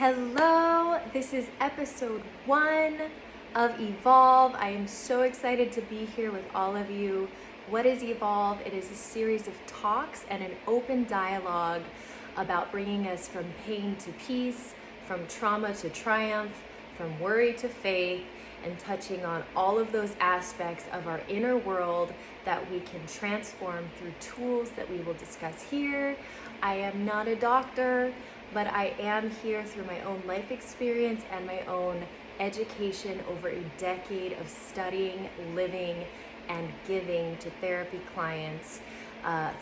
Hello, this is episode 1 of Evolve. I am so excited to be here with all of you. What is Evolve? It is a series of talks and an open dialogue about bringing us from pain to peace, from trauma to triumph, from worry to faith, and touching on all of those aspects of our inner world that we can transform through tools that we will discuss here. I am not a doctor, but I am here through my own life experience and my own education over a decade of studying, living, and giving to therapy clients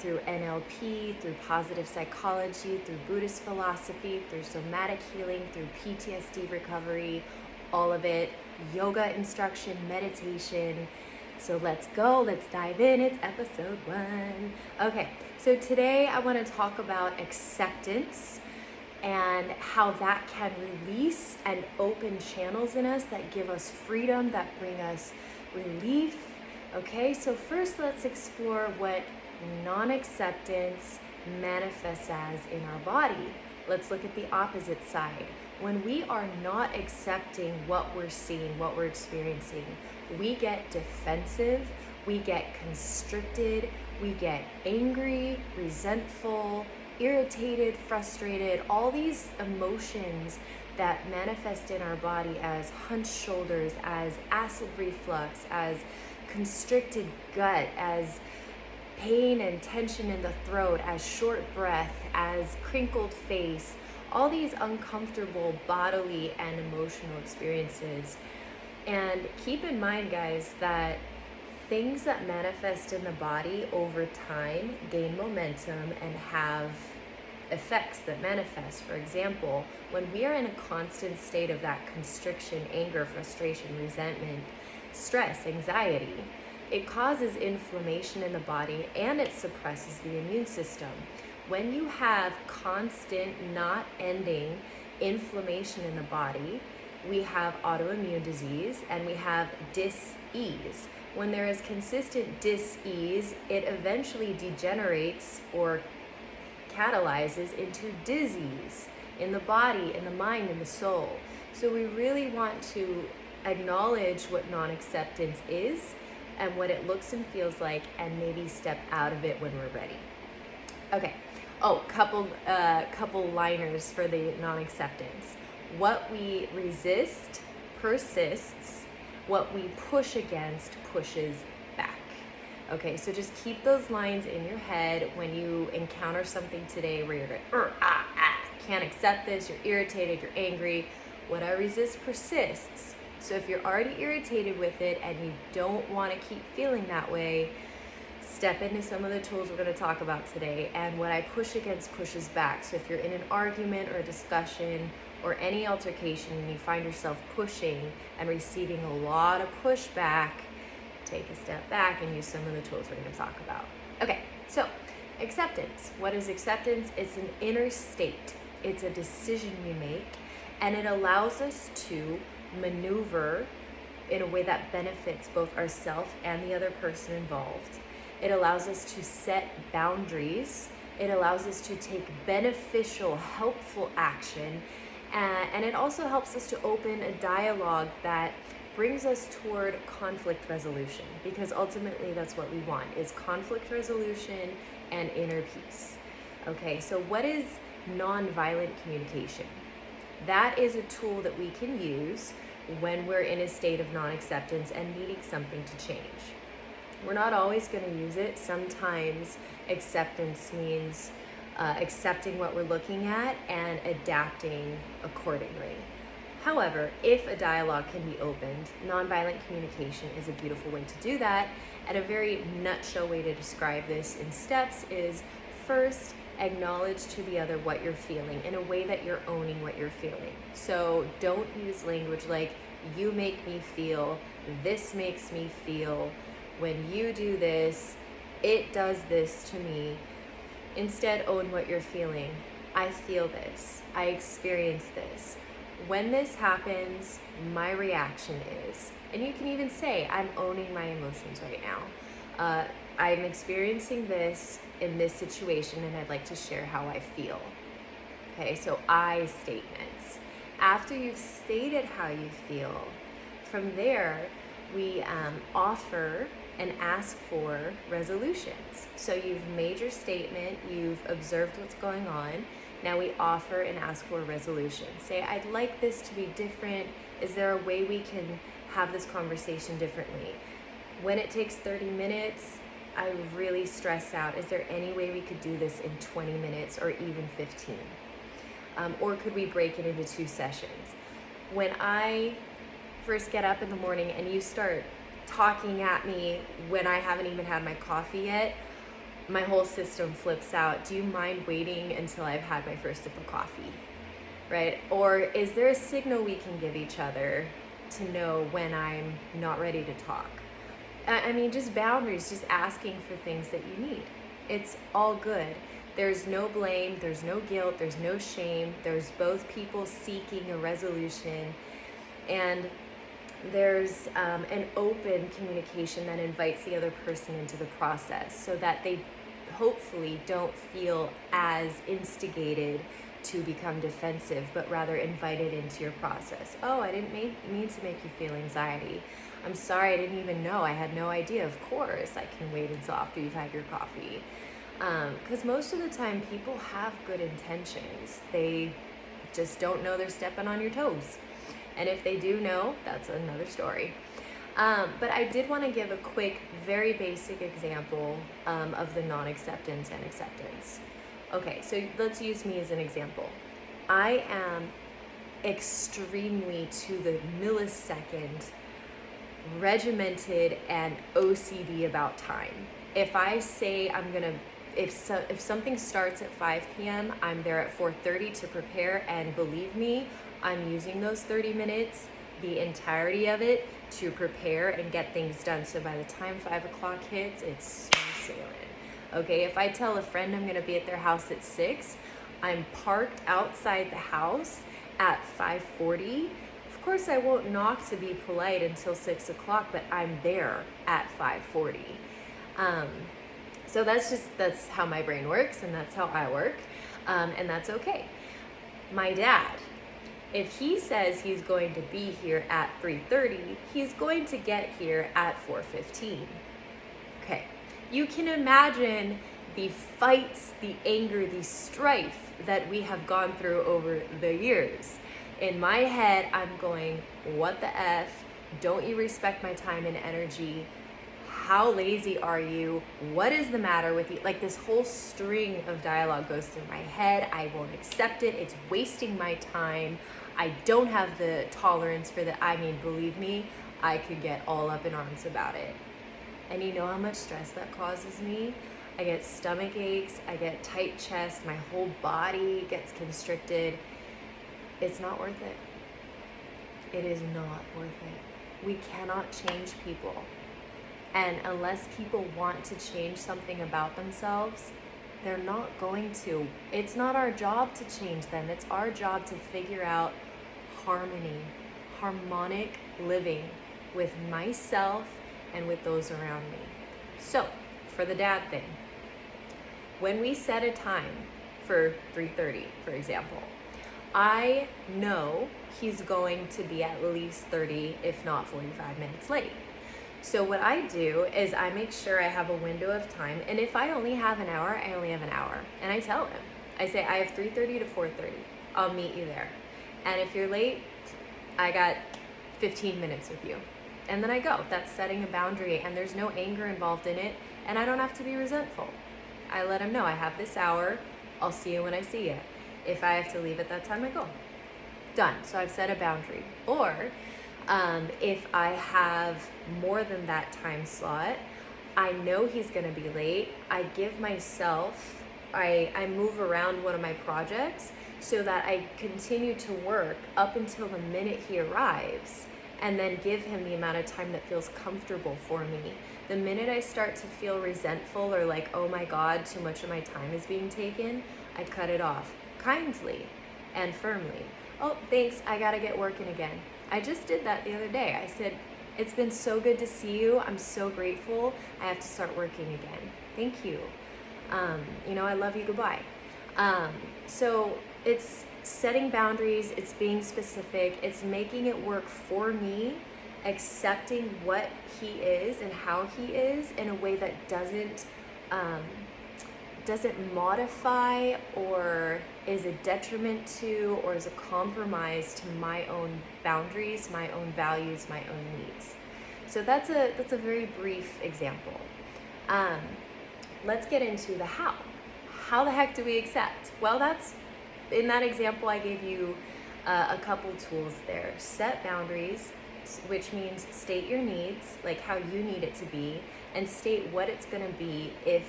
through NLP, through positive psychology, through Buddhist philosophy, through somatic healing, through PTSD recovery, all of it, yoga instruction, meditation. So let's go, let's dive in. It's episode 1. Okay, so today I want to talk about acceptance and how that can release and open channels in us that give us freedom, that bring us relief. Okay, so first let's explore what non-acceptance manifests as in our body. Let's look at the opposite side. When we are not accepting what we're seeing, what we're experiencing, we get defensive, we get constricted, we get angry, resentful, irritated, frustrated, all these emotions that manifest in our body as hunched shoulders, as acid reflux, as constricted gut, as pain and tension in the throat, as short breath, as crinkled face, all these uncomfortable bodily and emotional experiences. And keep in mind, guys, that things that manifest in the body over time gain momentum and have effects that manifest. For example, when we are in a constant state of that constriction, anger, frustration, resentment, stress, anxiety, it causes inflammation in the body and it suppresses the immune system. When you have constant, not ending inflammation in the body, we have autoimmune disease and we have dis-ease. When there is consistent dis-ease, it eventually degenerates or catalyzes into disease in the body, in the mind, in the soul. So we really want to acknowledge what non-acceptance is and what it looks and feels like, and maybe step out of it when we're ready. Okay. Oh, couple liners for the non-acceptance. What we resist persists. What we push against pushes back. Okay, so just keep those lines in your head when you encounter something today where you're going, can't accept this, you're irritated, you're angry. What I resist persists. So if you're already irritated with it and you don't want to keep feeling that way, step into some of the tools we're going to talk about today. And what I push against pushes back. So if you're in an argument or a discussion or any altercation and you find yourself pushing and receiving a lot of pushback, take a step back and use some of the tools we're going to talk about. Okay, so acceptance. What is acceptance? It's an inner state. It's a decision we make, and it allows us to maneuver in a way that benefits both ourselves and the other person involved. It allows us to set boundaries. It allows us to take beneficial, helpful action. And it also helps us to open a dialogue that brings us toward conflict resolution, because ultimately that's what we want, is conflict resolution and inner peace. Okay, so what is nonviolent communication? That is a tool that we can use when we're in a state of non-acceptance and needing something to change. We're not always going to use it. Sometimes acceptance means accepting what we're looking at and adapting accordingly. However, if a dialogue can be opened, nonviolent communication is a beautiful way to do that. And a very nutshell way to describe this in steps is, first, acknowledge to the other what you're feeling in a way that you're owning what you're feeling. So don't use language like, you make me feel, this makes me feel, when you do this, it does this to me. Instead, own what you're feeling. I feel this. I experience this. When this happens, my reaction is, and you can even say, I'm owning my emotions right now. I'm experiencing this in this situation and I'd like to share how I feel. Okay, so I statements. After you've stated how you feel, from there, we offer and ask for resolutions. So you've made your statement, you've observed what's going on. Now we offer and ask for a resolution. Say, I'd like this to be different. Is there a way we can have this conversation differently? When it takes 30 minutes, I really stress out. Is there any way we could do this in 20 minutes or even 15? Or could we break it into 2 sessions? When I first get up in the morning and you start talking at me when I haven't even had my coffee yet, my whole system flips out. Do you mind waiting until I've had my first sip of coffee, right? Or is there a signal we can give each other to know when I'm not ready to talk? I mean, just boundaries, just asking for things that you need. It's all good. There's no blame, there's no guilt, there's no shame. There's both people seeking a resolution, and there's an open communication that invites the other person into the process so that they hopefully don't feel as instigated to become defensive, but rather invited into your process. Oh, I didn't mean to make you feel anxiety. I'm sorry, I didn't even know. I had no idea. Of course, I can wait until after you've had your coffee. Because most of the time, people have good intentions. They just don't know they're stepping on your toes. And if they do know, that's another story. But I did want to give a quick, very basic example of the non-acceptance and acceptance. Okay, so let's use me as an example. I am extremely to the millisecond regimented and OCD about time. If I say if something starts at 5 p.m., I'm there at 4:30 to prepare, and believe me, I'm using those 30 minutes, the entirety of it, to prepare and get things done. So by the time 5 o'clock hits, it's smooth sailing. Okay, if I tell a friend I'm gonna be at their house at 6, I'm parked outside the house at 5:40. Of course, I won't knock to be polite until 6 o'clock, but I'm there at 5:40. So that's how my brain works, and that's how I work, and that's okay. My dad, if he says he's going to be here at 3:30, he's going to get here at 4:15. Okay, you can imagine the fights, the anger, the strife that we have gone through over the years. In my head, I'm going, what the F? Don't you respect my time and energy? How lazy are you? What is the matter with you? Like, this whole string of dialogue goes through my head. I won't accept it. It's wasting my time. I don't have the tolerance for that. I mean, believe me, I could get all up in arms about it. And you know how much stress that causes me? I get stomach aches, I get tight chest, my whole body gets constricted. It's not worth it. It is not worth it. We cannot change people. And unless people want to change something about themselves, they're not going to. It's not our job to change them. It's our job to figure out harmony, harmonic living with myself and with those around me. So, for the dad thing, when we set a time for 3:30, for example, I know he's going to be at least 30, if not 45 minutes late. So what I do is I make sure I have a window of time, and if I only have an hour, I only have an hour. And I tell him, I say, I have 3:30 to 4:30. I'll meet you there. And if you're late, I got 15 minutes with you. And then I go. That's setting a boundary, and there's no anger involved in it, and I don't have to be resentful. I let him know I have this hour. I'll see you when I see you. If I have to leave at that time, I go. Done. So I've set a boundary. Or if I have more than that time slot, I know he's going to be late. I give myself, I move around one of my projects so that I continue to work up until the minute he arrives, and then give him the amount of time that feels comfortable for me. The minute I start to feel resentful or like, oh my God, too much of my time is being taken, I cut it off kindly and firmly. Oh, thanks, I gotta get working again. I just did that the other day. I said, it's been so good to see you. I'm so grateful. I have to start working again. Thank you. I love you, goodbye. So setting boundaries, it's being specific, it's making it work for me, accepting what he is and how he is in a way that doesn't modify or is a detriment to or is a compromise to my own boundaries, my own values, my own needs. So that's a very brief example. Let's get into the how. How the heck do we accept? Well, that's in that example I gave you a couple tools there. Set boundaries, which means state your needs, like how you need it to be, and state what it's going to be if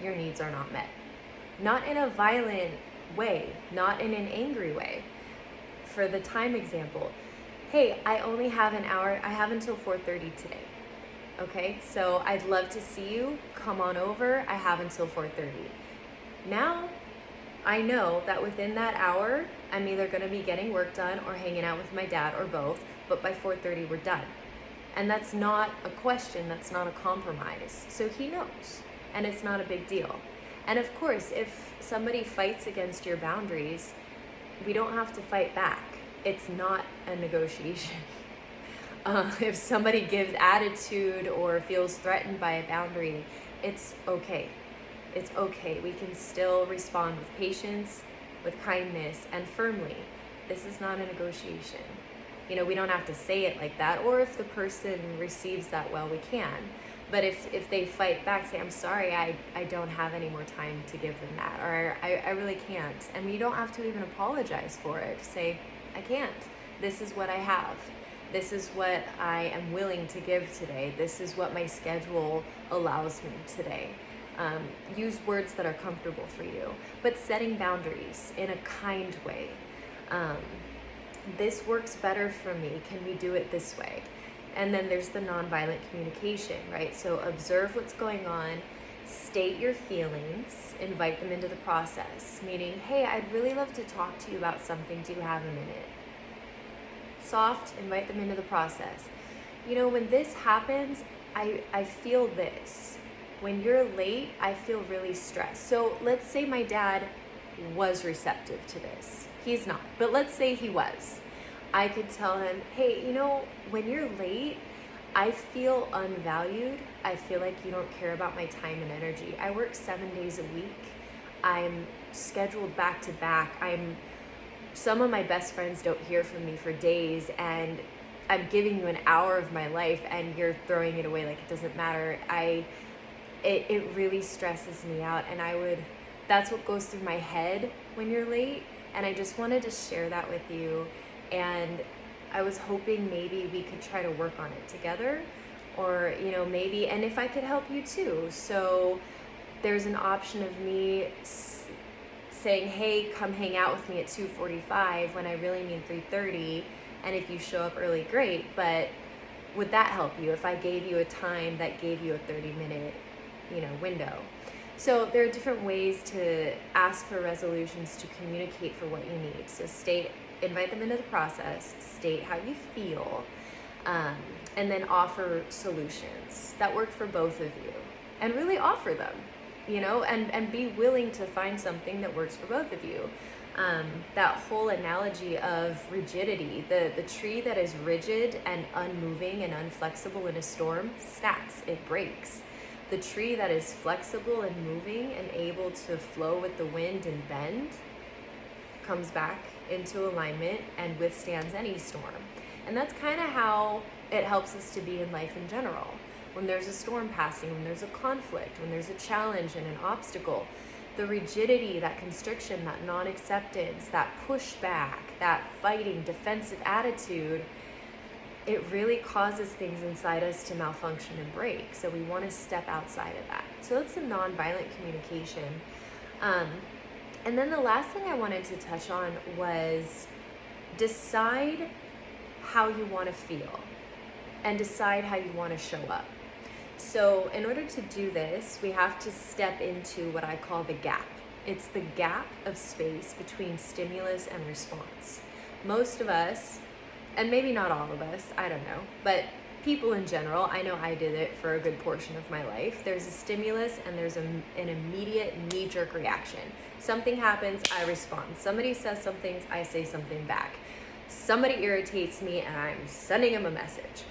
your needs are not met. Not in a violent way, not in an angry way. For the time example, hey, I only have an hour, I have until 4:30 today. Okay, so I'd love to see you, come on over, I have until 4:30. Now, I know that within that hour, I'm either gonna be getting work done or hanging out with my dad or both, but by 4:30 we're done. And that's not a question, that's not a compromise. So he knows, and it's not a big deal. And of course, if somebody fights against your boundaries, we don't have to fight back. It's not a negotiation. If somebody gives attitude or feels threatened by a boundary, it's okay. It's okay. We can still respond with patience, with kindness, and firmly. This is not a negotiation. You know, we don't have to say it like that, or if the person receives that well, we can. But if they fight back, say, I'm sorry, I don't have any more time to give them that, or I really can't. And you don't have to even apologize for it. Say, I can't. This is what I have. This is what I am willing to give today. This is what my schedule allows me today. Use words that are comfortable for you, but setting boundaries in a kind way. This works better for me. Can we do it this way? And then there's the nonviolent communication, right? So observe what's going on, state your feelings, invite them into the process, meaning, hey, I'd really love to talk to you about something. Do you have a minute? Soft, invite them into the process. You know, when this happens, I feel this. When you're late, I feel really stressed. So let's say my dad was receptive to this. He's not, but let's say he was. I could tell him, hey, you know, when you're late, I feel unvalued. I feel like you don't care about my time and energy. I work 7 days a week. I'm scheduled back to back. Some of my best friends don't hear from me for days, and I'm giving you an hour of my life and you're throwing it away like it doesn't matter. It really stresses me out, and that's what goes through my head when you're late, and I just wanted to share that with you. And I was hoping maybe we could try to work on it together, or, you know, maybe, and if I could help you too. So there's an option of me saying, hey, come hang out with me at 2:45 when I really mean 3:30, and if you show up early, great, but would that help you if I gave you a time that gave you a 30-minute, window? So there are different ways to ask for resolutions, to communicate for what you need. So invite them into the process, state how you feel, and then offer solutions that work for both of you, and really offer them, and be willing to find something that works for both of you. That whole analogy of rigidity, the tree that is rigid and unmoving and unflexible in a storm snaps, it breaks. The tree that is flexible and moving and able to flow with the wind and bend comes back into alignment and withstands any storm. And that's kind of how it helps us to be in life in general. When there's a storm passing, when there's a conflict, when there's a challenge and an obstacle, the rigidity, that constriction, that non-acceptance, that pushback, that fighting, defensive attitude, it really causes things inside us to malfunction and break. So we want to step outside of that. So that's the nonviolent communication. And then the last thing I wanted to touch on was decide how you want to feel and decide how you want to show up. So in order to do this, we have to step into what I call the gap. It's the gap of space between stimulus and response. Most of us, and maybe not all of us, I don't know, but people in general, I know I did it for a good portion of my life. There's a stimulus and there's an immediate knee-jerk reaction. Something happens, I respond. Somebody says something, I say something back. Somebody irritates me and I'm sending them a message.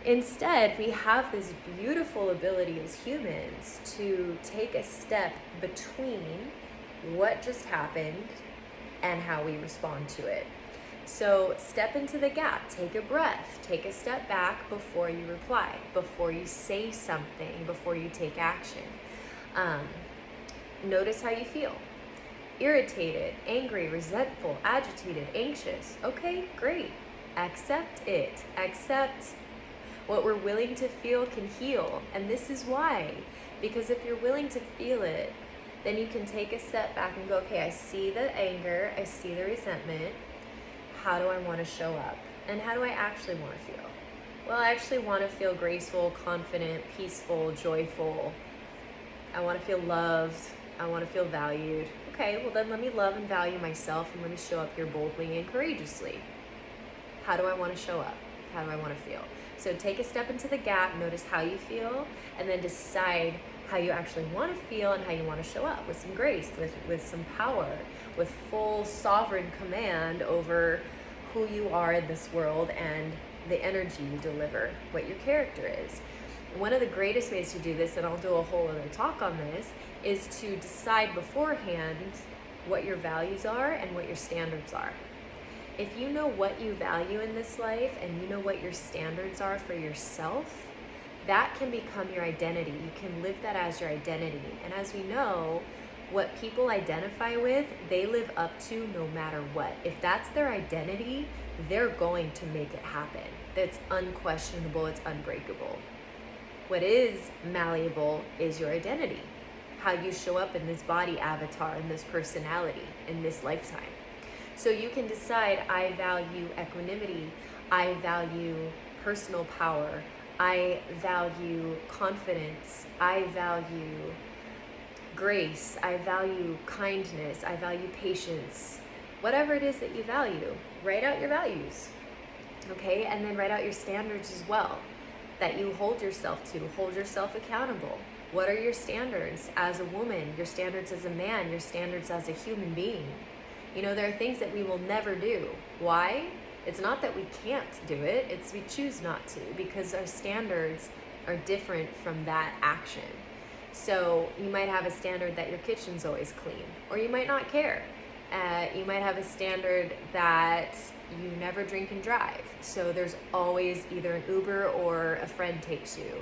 Instead, we have this beautiful ability as humans to take a step between what just happened and how we respond to it. So step into the gap, take a breath, take a step back before you reply, before you say something, before you take action. Notice how you feel. Irritated, angry, resentful, agitated, anxious. Okay, great. Accept it. Accept what we're willing to feel can heal. And this is why. Because if you're willing to feel it, then you can take a step back and go, okay, I see the anger, I see the resentment. How do I want to show up? And how do I actually want to feel? Well, I actually want to feel graceful, confident, peaceful, joyful. I want to feel loved. I want to feel valued. Okay, well then let me love and value myself and let me show up here boldly and courageously. How do I want to show up? How do I want to feel? So take a step into the gap, notice how you feel, and then decide how you actually want to feel and how you want to show up with some grace, with some power, with full sovereign command over who you are in this world and the energy you deliver, what your character is. One of the greatest ways to do this, and I'll do a whole other talk on this, is to decide beforehand what your values are and what your standards are. If you know what you value in this life and you know what your standards are for yourself, that can become your identity. You can live that as your identity. And as we know, what people identify with, they live up to no matter what. If that's their identity, they're going to make it happen. That's unquestionable, it's unbreakable. What is malleable is your identity. How you show up in this body avatar, in this personality, in this lifetime. So you can decide, I value equanimity, I value personal power, I value confidence, I value grace, I value kindness, I value patience. Whatever it is that you value, write out your values, okay? And then write out your standards as well, that you hold yourself to, hold yourself accountable. What are your standards as a woman, your standards as a man, your standards as a human being? You know, there are things that we will never do. Why? It's not that we can't do it, it's we choose not to, because our standards are different from that action. So you might have a standard that your kitchen's always clean, or you might not care. You might have a standard that you never drink and drive, so there's always either an Uber or a friend takes you.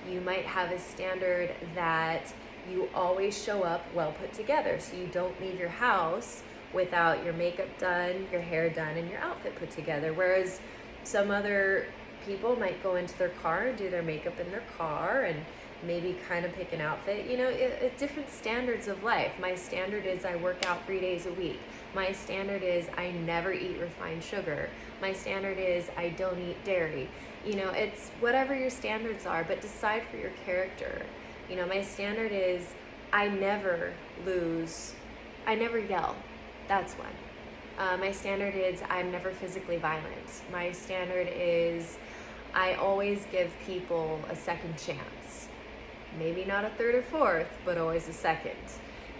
You might have a standard that you always show up well put together, so you don't leave your house without your makeup done, your hair done, and your outfit put together. Whereas some other people might go into their car and do their makeup in their car and maybe kind of pick an outfit. You know, different standards of life. My standard is I work out 3 days a week. My standard is I never eat refined sugar. My standard is I don't eat dairy. You know, it's whatever your standards are, but decide for your character. You know, my standard is I never yell. That's one. My standard is I'm never physically violent. My standard is I always give people a second chance. Maybe not a third or fourth, but always a second.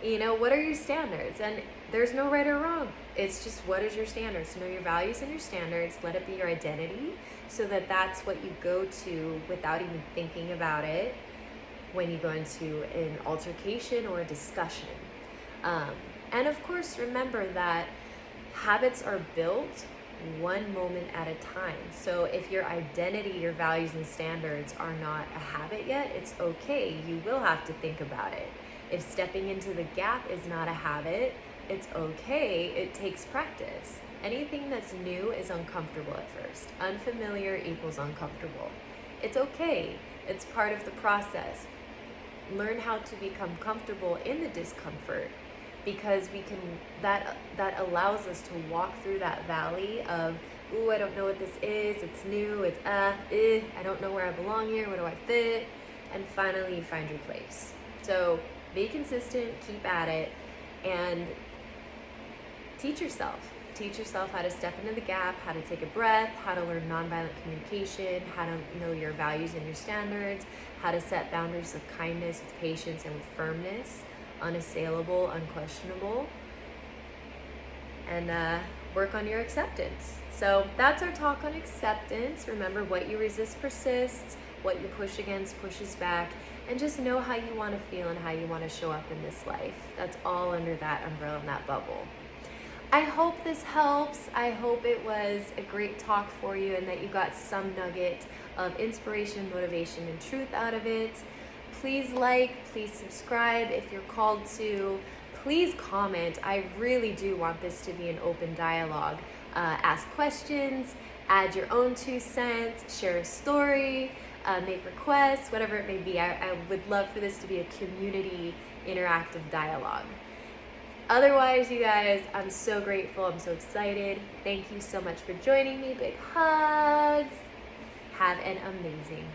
You know, what are your standards? And there's no right or wrong. It's just, what is your standards? Know your values and your standards. Let it be your identity, so that that's what you go to without even thinking about it when you go into an altercation or a discussion. And of course, remember that habits are built one moment at a time. So if your identity, your values and standards are not a habit yet, it's okay. You will have to think about it. If stepping into the gap is not a habit, it's okay. It takes practice. Anything that's new is uncomfortable at first. Unfamiliar equals uncomfortable. It's okay. It's part of the process. Learn how to become comfortable in the discomfort, because we can, that allows us to walk through that valley of, ooh, I don't know what this is, it's new, it's I don't know where I belong here, where do I fit? And finally you find your place. So be consistent, keep at it, and teach yourself teach yourself how to step into the gap, how to take a breath, how to learn nonviolent communication, how to know your values and your standards, how to set boundaries with kindness, with patience, and with firmness, unassailable, unquestionable, and work on your acceptance. So that's our talk on acceptance. Remember, what you resist persists, what you push against pushes back, and just know how you want to feel and how you want to show up in this life. That's all under that umbrella and that bubble. I hope this helps. I hope it was a great talk for you and that you got some nugget of inspiration, motivation, and truth out of it. Please like, please subscribe if you're called to. Please comment. I really do want this to be an open dialogue. Ask questions, add your own 2 cents, share a story, make requests, whatever it may be. I would love for this to be a community interactive dialogue. Otherwise, you guys, I'm so grateful. I'm so excited. Thank you so much for joining me. Big hugs. Have an amazing